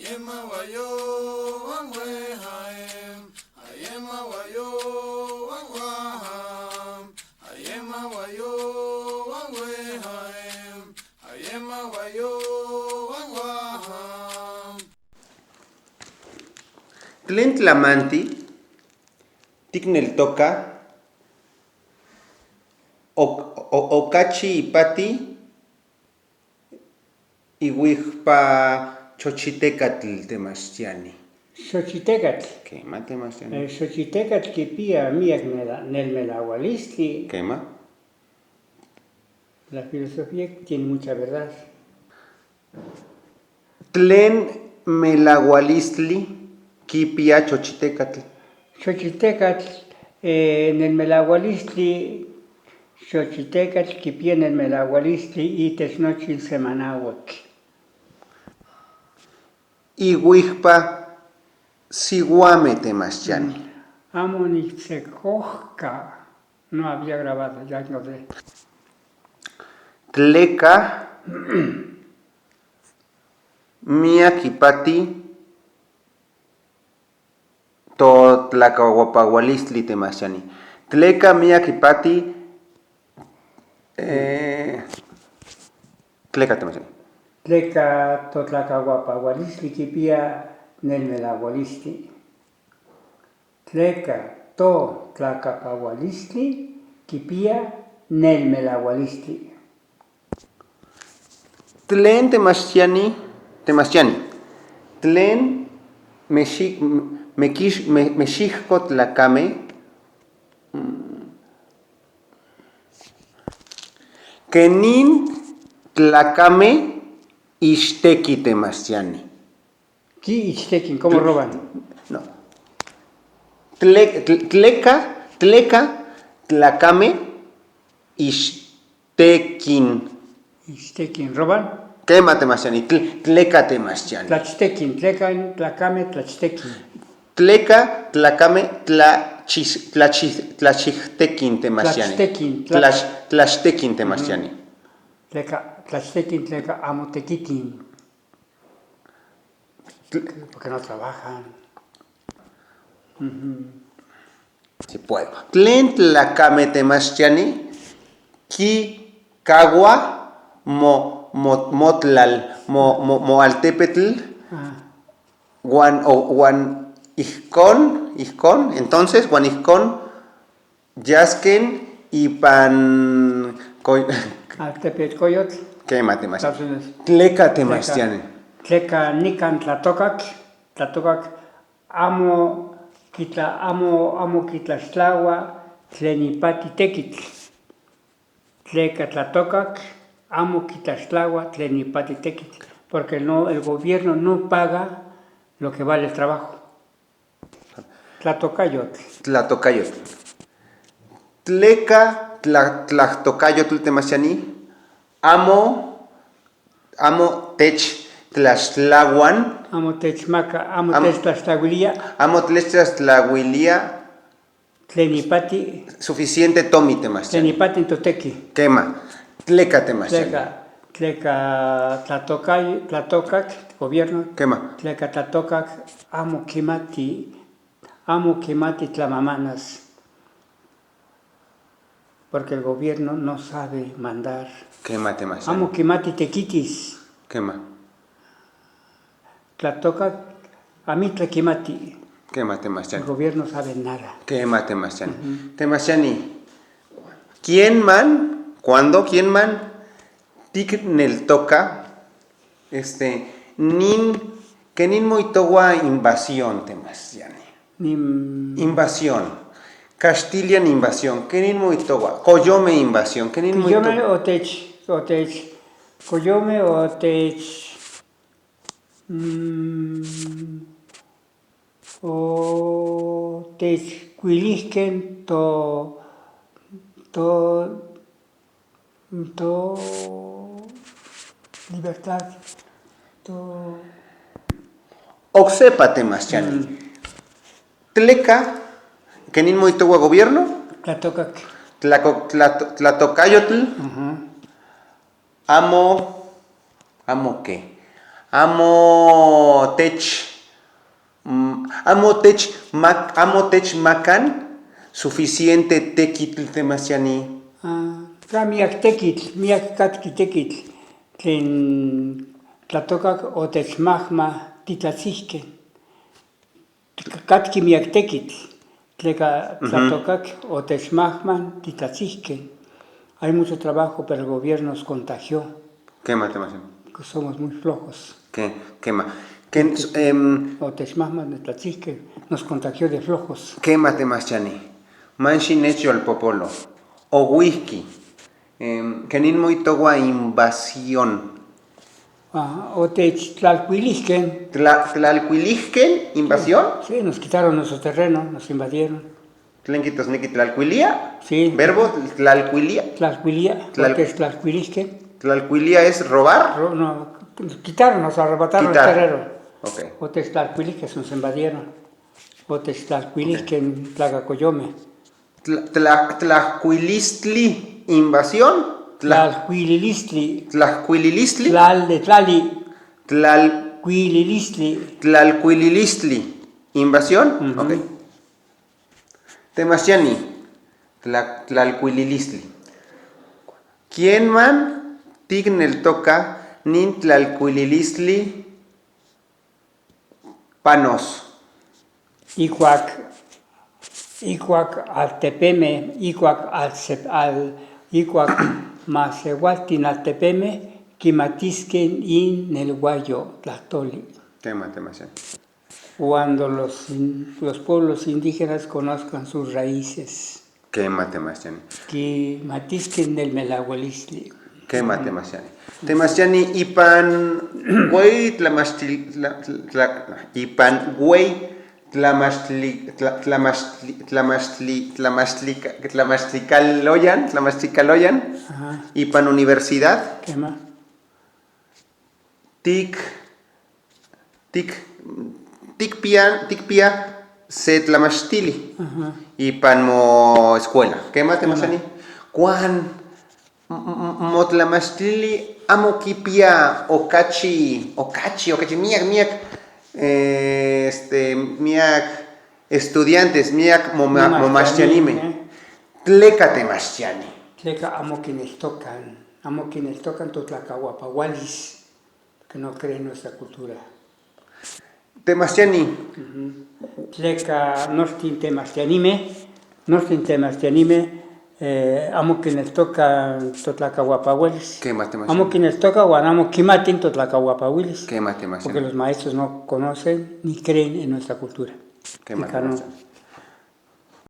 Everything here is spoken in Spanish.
Ayema wayo wangwe haem. Ayema wayo wangwaham. Ayema wayo wangwe haem. Ayema wayo wangwaham. Tlen tlamanti tikneltoka okachi ipati iuijpa Xochitecatl temachtiani. Xochitecatl. Quema temachtiani. Xochitecatl kipia miak nelmelaualistli. Quema. La filosofía tiene mucha verdad. Tlen melaualistli kipia Xochitecatl. Xochitecatl nelmelaualistli Xochitecatl kipia nelmelaualistli itech nochi semanauak. Iuijpa siuame temachtiani. Amo nitzecojka. No había grabado, ya encontré. Tleka miak ipati totlacahuapaualistli temachtiani. Tleka miak ipati tleka temachtiani. Tleka totlacahuapaualistli kipia nelmelaualistli. Tleka totlacahuapaualistli kipia nelmelaualistli. Tlen temachtiani. Tlen mexicco tlacame kenin tlacame ixteki temachtiani. ¿Qué ixtekin? ¿Cómo roban? No. Tleka tlacame ixtekin. Ixtekin, ¿roban? Quema temachtiani. Tleka temachtiani. Tlachtekin, tlekan, tlacame, tlachtekin. Tleka tlacame tlachichtekin temachtiani. Tlachtekin temachtiani. Tlachtekin, tleka amotequitin. Porque no trabajan. Se puede. Tlen tlacame temachtiani ki cagua motlal moaltepetl guan ijkon, entonces guan ijkon yasken ipan Altepetcoyotl. quema temachtiani. Tleka temachtiani. Tleka nikan tlatokak amo kitlaxtlaua tlen ipati tekitl. Tleka tlatokak amo kitlaxtlaua tlen ipati tekitl. Porque el gobierno no paga lo que vale el trabajo. Tlatokayotl. Tleka tlatokayotl temachtiani amo tech tlaxtlahuan. Amo techmaca, amo techtlaxtlahuilia. Amo techtlahuilia. Tlen ipati. Suficiente tomi temachtiani. Tlen ipati toteki. Quema. Tleka temachtiani. Tleka tlatokak, gobierno. Quema. Tleka tlatokak amo kimati tlamamanas. Porque el gobierno no sabe mandar. Quema temachtiani. Amo kimati tequitis. Quema. Tlatokak amitla kimati. Quema El temachtiani. gobierno sabe nada. Quema temachtiani. Temachtiani. ¿Quién man? ¿Cuándo? ¿Quién man? Tikneltoka. Kenin moitowa invasión temachtiani. Invasión. Castilian invasión. Kenin moitowa. Coyome invasión. Kenin moitowa. Coyome o techcuilisquen to libertad, to Oxepa temachtiani. Tleka kenin moitowa gobierno. Tlatokak. Tlatokayotl. Amo qué. amo tech macan suficiente tequitl temasiani. Tla miak tekitl, miak katki tekitl, tlen tlatokak otechmahma titlatzihken. Katki miak tekitl, tleka tlatokak otechmahma titlatzihken. Hay mucho trabajo, pero el gobierno nos contagió. Quema temasiani. Que somos muy flojos. Quema. Otechmahma titlatzihken nos contagió de flojos. Quema temasiani. Manchin hecho al popolo. O whisky. Kenin muy togua invasión. Otech-tlalcuilihken. ¿Tlalcuilihken? ¿Invasión? Sí, nos quitaron nuestro terreno, nos invadieron. ¿Tlenquitos neki tlalcuilia? Sí. ¿Verbo tlalcuilia? Tlalcuilia, Otech-tlalcuilihken. ¿Tlalcuilia es robar? No, quitaron, nos arrebataron el terreno. Okay. Otech-tlalcuilihken nos invadieron. Otech-tlalcuilihken tlagacoyome. ¿Tlacuilistli invasión? Tlalcuililistli. ¿Tlacuililistli? Tlal de tlali. Tlalcuililistli. ¿Tlalcuililistli invasión? Uh-huh. Ok. Temasiani. Tlalcuililistli. ¿Quién man tignel toca nin tlalcuililistli panos? Ikuak altepeme, ikuak masehualtin altepeme, quimatisquen in el guayo tlahtoli. Temasiani. Cuando los pueblos indígenas conozcan sus raíces. Temasiani. Quimatisquen del melahuelistli. Temasiani. Temasiani ipan güey tlamasticaloyan ipan universidad. ¿Qué más? Tikpia se tlamastili ipan mo escuela. ¿Qué más temasiani? Juan motlamastili amo kipia okachi miak miak estudiantes miak momastianime. Tleka temasiani. Tleka amo quienes tocan totlacahuapahualis, que no creen nuestra cultura. Temasiani. Tleka nostin temastianime, amo quienes tocan totlacahuapahualis. ¿Qué más temasiani? Amo quienes tocan o amo quimatin totlacahuapahualis. ¿Qué más temasiani? Porque los maestros no conocen ni creen en nuestra cultura. ¿Qué más temasiani?